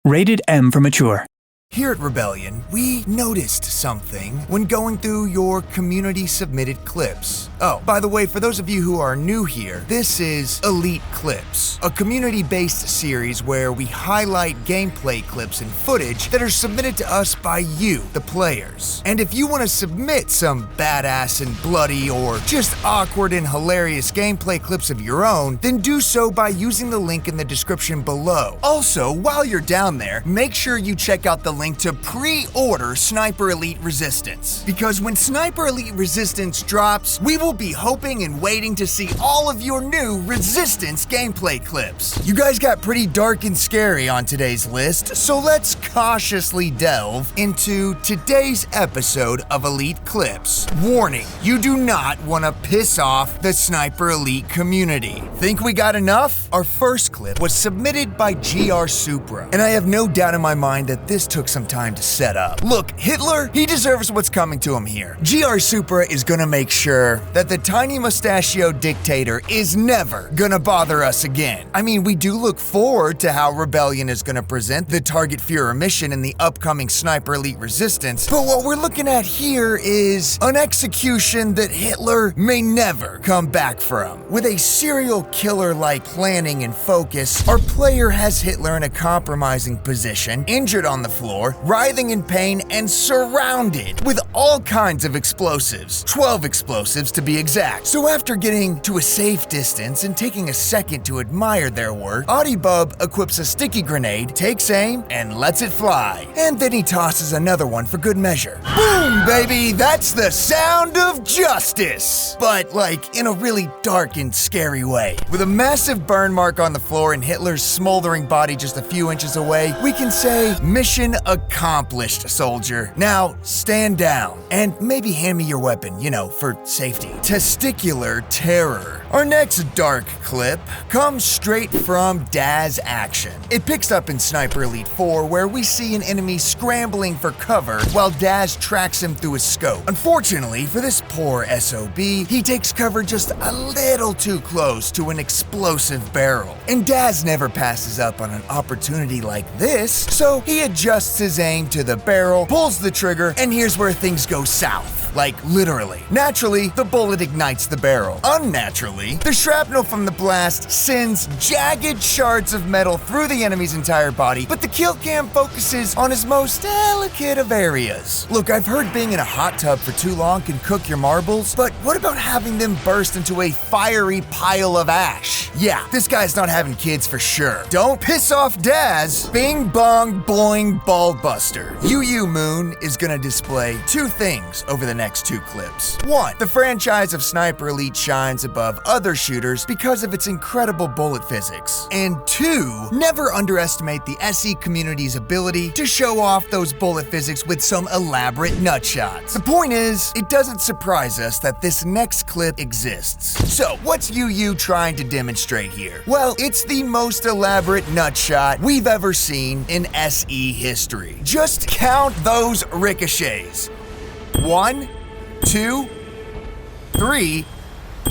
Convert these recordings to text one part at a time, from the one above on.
Rated M for mature. Here at Rebellion, we noticed something when going through your community-submitted clips. Oh, by the way, for those of you who are new here, this is Elite Clips, a community-based series where we highlight gameplay clips and footage that are submitted to us by you, the players. And if you want to submit some badass and bloody or just awkward and hilarious gameplay clips of your own, then do so by using the link in the description below. Also, while you're down there, make sure you check out the link to pre-order Sniper Elite Resistance. Because when Sniper Elite Resistance drops, we will be hoping and waiting to see all of your new Resistance gameplay clips. You guys got pretty dark and scary on today's list, so let's cautiously delve into today's episode of Elite Clips. Warning, you do not want to piss off the Sniper Elite community. Think we got enough? Our first clip was submitted by GR Supra, and I have no doubt in my mind that this took some time to set up. Look, Hitler, he deserves what's coming to him here. GR Supra is gonna make sure that the tiny mustachioed dictator is never gonna bother us again. I mean, we do look forward to how Rebellion is gonna present the Target Führer mission in the upcoming Sniper Elite Resistance, but what we're looking at here is an execution that Hitler may never come back from. With a serial killer-like planning and focus, our player has Hitler in a compromising position, injured on the floor, writhing in pain, and surrounded with all kinds of explosives. 12 explosives to be exact. So after getting to a safe distance and taking a second to admire their work, Audibub equips a sticky grenade, takes aim, and lets it fly. And then he tosses another one for good measure. Boom, baby! That's the sound of justice! But like in a really dark and scary way. With a massive burn mark on the floor and Hitler's smoldering body just a few inches away, we can say mission accomplished, soldier. Now, stand down and maybe hand me your weapon, for safety. Testicular terror. Our next dark clip comes straight from Daz action. It picks up in Sniper Elite 4 where we see an enemy scrambling for cover while Daz tracks him through his scope. Unfortunately for this poor SOB, he takes cover just a little too close to an explosive barrel. And Daz never passes up on an opportunity like this, so he adjusts his aim to the barrel, pulls the trigger, and here's where things go south. Like, literally. Naturally, the bullet ignites the barrel. Unnaturally, the shrapnel from the blast sends jagged shards of metal through the enemy's entire body, but the kill cam focuses on his most delicate of areas. Look, I've heard being in a hot tub for too long can cook your marbles, but what about having them burst into a fiery pile of ash? Yeah, this guy's not having kids for sure. Don't piss off Daz. Bing bong boing ball buster. UU Moon is gonna display two things over the next two clips. One, the franchise of Sniper Elite shines above other shooters because of its incredible bullet physics. And two, never underestimate the SE community's ability to show off those bullet physics with some elaborate nutshots. The point is, it doesn't surprise us that this next clip exists. So, what's UU trying to demonstrate here? Well, it's the most elaborate nutshot we've ever seen in SE history. Just count those ricochets. 1, 2, 3,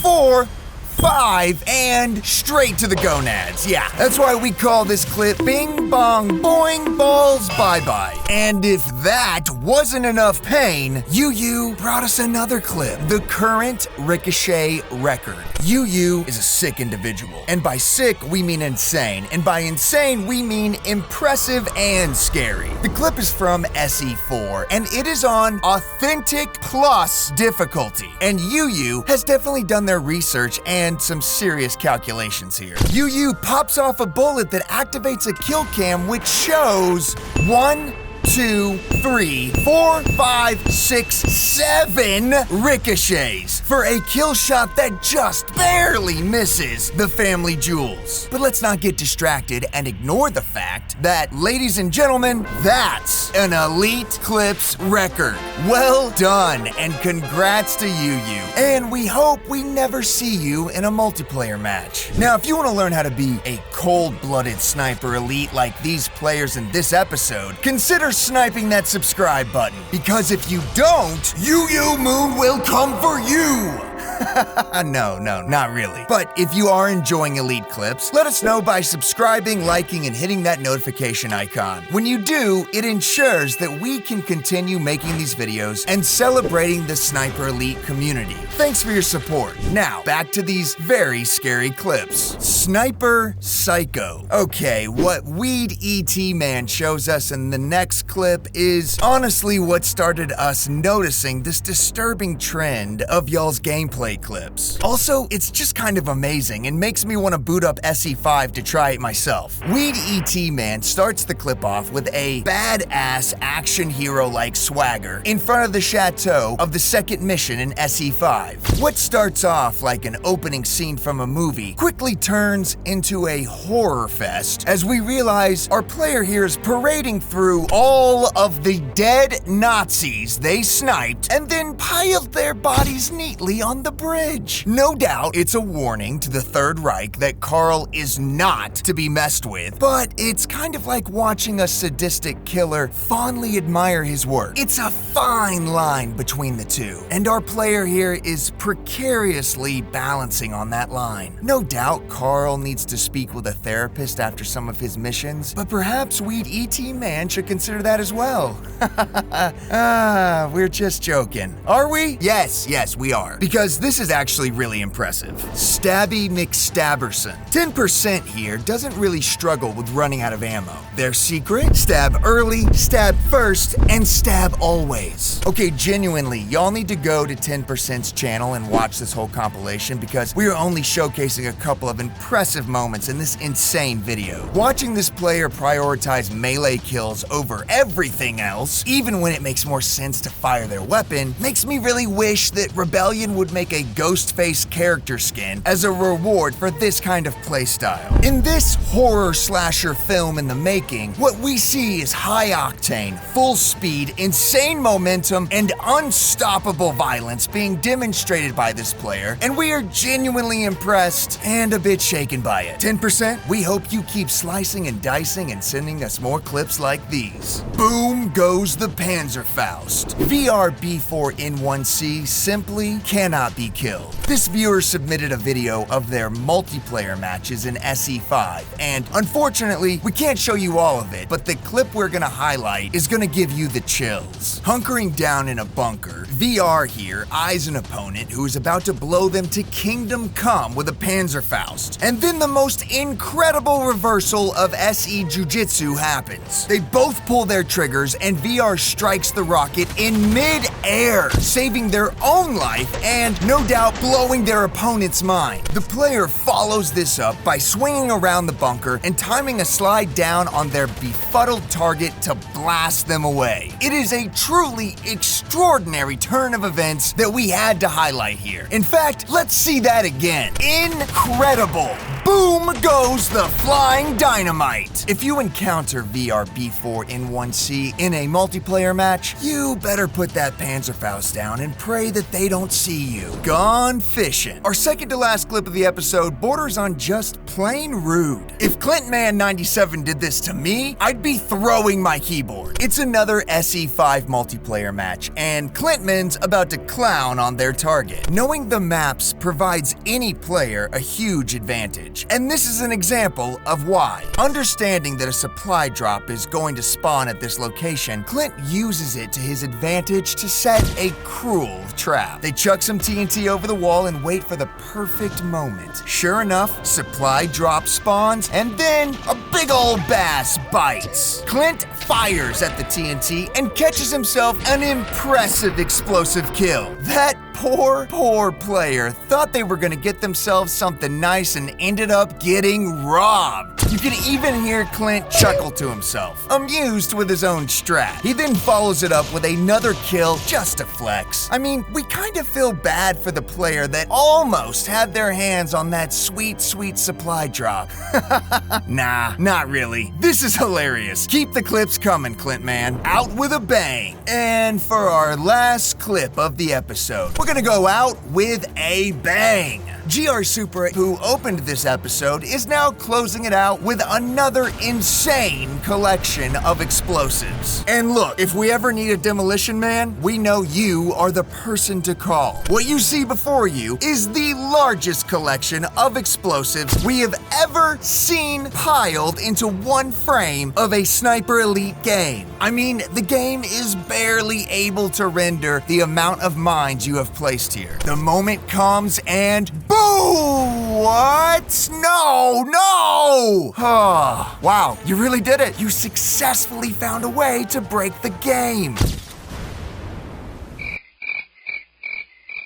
4, 5, and straight to the gonads. Yeah, that's why we call this clip Bing Bong Boing Balls Bye Bye. And if that wasn't enough pain, UU brought us another clip, the current Ricochet record. UU is a sick individual, and by sick we mean insane, and by insane we mean impressive and scary. The clip is from SE4, and it is on Authentic Plus difficulty, and UU has definitely done their research and some serious calculations here. UU pops off a bullet that activates a kill cam which shows 1, 2, 3, 4, 5, 6, 7 ricochets for a kill shot that just barely misses the family jewels. But let's not get distracted and ignore the fact that, ladies and gentlemen, that's an Elite Clips record. Well done, and congrats to UU. And we hope we never see you in a multiplayer match. Now, if you want to learn how to be a cold-blooded Sniper Elite like these players in this episode, consider sniping that subscribe button, because if you don't, UU Moon will come for you! No, not really. But if you are enjoying Elite Clips, let us know by subscribing, liking, and hitting that notification icon. When you do, it ensures that we can continue making these videos and celebrating the Sniper Elite community. Thanks for your support. Now, back to these very scary clips. Sniper Psycho. Okay, what Weed ET Man shows us in the next clip is honestly what started us noticing this disturbing trend of y'all's gameplay clips. Also, it's just kind of amazing and makes me want to boot up SE5 to try it myself. Weed ET Man starts the clip off with a badass action hero-like swagger in front of the chateau of the second mission in SE5. What starts off like an opening scene from a movie quickly turns into a horror fest as we realize our player here is parading through all of the dead Nazis they sniped and then piled their bodies neatly on the bridge. No doubt it's a warning to the Third Reich that Carl is not to be messed with, but it's kind of like watching a sadistic killer fondly admire his work. It's a fine line between the two, and our player here is precariously balancing on that line. No doubt Carl needs to speak with a therapist after some of his missions, but perhaps Weed ET Man should consider that as well. We're just joking. Are we? Yes, we are. Because this is actually really impressive. Stabby McStabberson. 10% here doesn't really struggle with running out of ammo. Their secret? Stab early, stab first, and stab always. Okay, genuinely, y'all need to go to 10%'s channel and watch this whole compilation because we are only showcasing a couple of impressive moments in this insane video. Watching this player prioritize melee kills over everything else, even when it makes more sense to fire their weapon, makes me really wish that Rebellion would make a Ghostface character skin as a reward for this kind of playstyle. In this horror slasher film in the making, what we see is high octane, full speed, insane momentum, and unstoppable violence being demonstrated by this player, and we are genuinely impressed and a bit shaken by it. 10%, we hope you keep slicing and dicing and sending us more clips like these. Boom goes the Panzerfaust. VRB4N1C simply cannot be killed. This viewer submitted a video of their multiplayer matches in SE5, and unfortunately, we can't show you all of it, but the clip we're gonna highlight is gonna give you the chills. Hunkering down in a bunker, VR here eyes an opponent who is about to blow them to kingdom come with a Panzerfaust, and then the most incredible reversal of SE Jiu-Jitsu happens. They both pull their triggers and VR strikes the rocket in mid-air, saving their own life and no doubt blowing their opponent's mind. The player follows this up by swinging around the bunker and timing a slide down on their befuddled target to blast them away. It is a truly extraordinary turn of events that we had to highlight here. In fact, let's see that again. Incredible! Boom goes the flying dynamite! If you encounter VRB4N1C in a multiplayer match, you better put that Panzerfaust down and pray that they don't see you. Gone fishing. Our second to last clip of the episode borders on just plain rude. If ClintMan97 did this to me, I'd be throwing my keyboard. It's another SE5 multiplayer match, and Clintman's about to clown on their target. Knowing the maps provides any player a huge advantage, and this is an example of why. Understanding that a supply drop is going to spawn at this location, Clint uses it to his advantage to set a cruel trap. They chuck some TNT over the wall and wait for the perfect moment. Sure enough, supply drop spawns, and then a big old bass bites. Clint fires at the TNT and catches himself an impressive explosive kill. That poor player thought they were gonna get themselves something nice and ended up getting robbed. You can even hear Clint chuckle to himself, amused with his own strat. He then follows it up with another kill just to flex. I mean, we kind of feel bad for the player that almost had their hands on that sweet supply drop. Nah, not really. This is hilarious. Keep the clips coming, Clint man. Out with a bang. And for our last clip of the episode, we're gonna go out with a bang. GR Super, who opened this episode, is now closing it out with another insane collection of explosives. And look, if we ever need a demolition man, we know you are the person to call. What you see before you is the largest collection of explosives we have ever seen piled into one frame of a Sniper Elite game. I mean, the game is barely able to render the amount of mines you have placed here. The moment comes and boom! What? No! Wow, you really did it. You successfully found a way to break the game.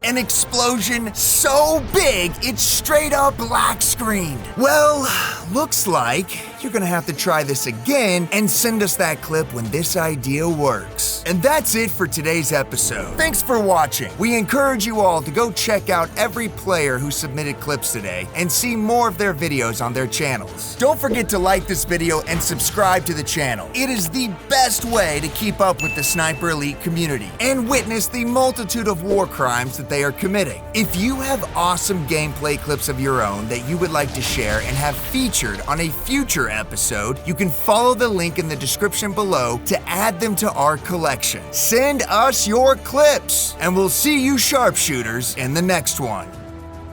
An explosion so big, it's straight up black screened. Well, looks like you're gonna have to try this again and send us that clip when this idea works. And that's it for today's episode. Thanks for watching. We encourage you all to go check out every player who submitted clips today and see more of their videos on their channels. Don't forget to like this video and subscribe to the channel. It is the best way to keep up with the Sniper Elite community and witness the multitude of war crimes that they are committing. If you have awesome gameplay clips of your own that you would like to share and have featured on a future episode, you can follow the link in the description below to add them to our collection. Send us your clips, and we'll see you sharpshooters in the next one.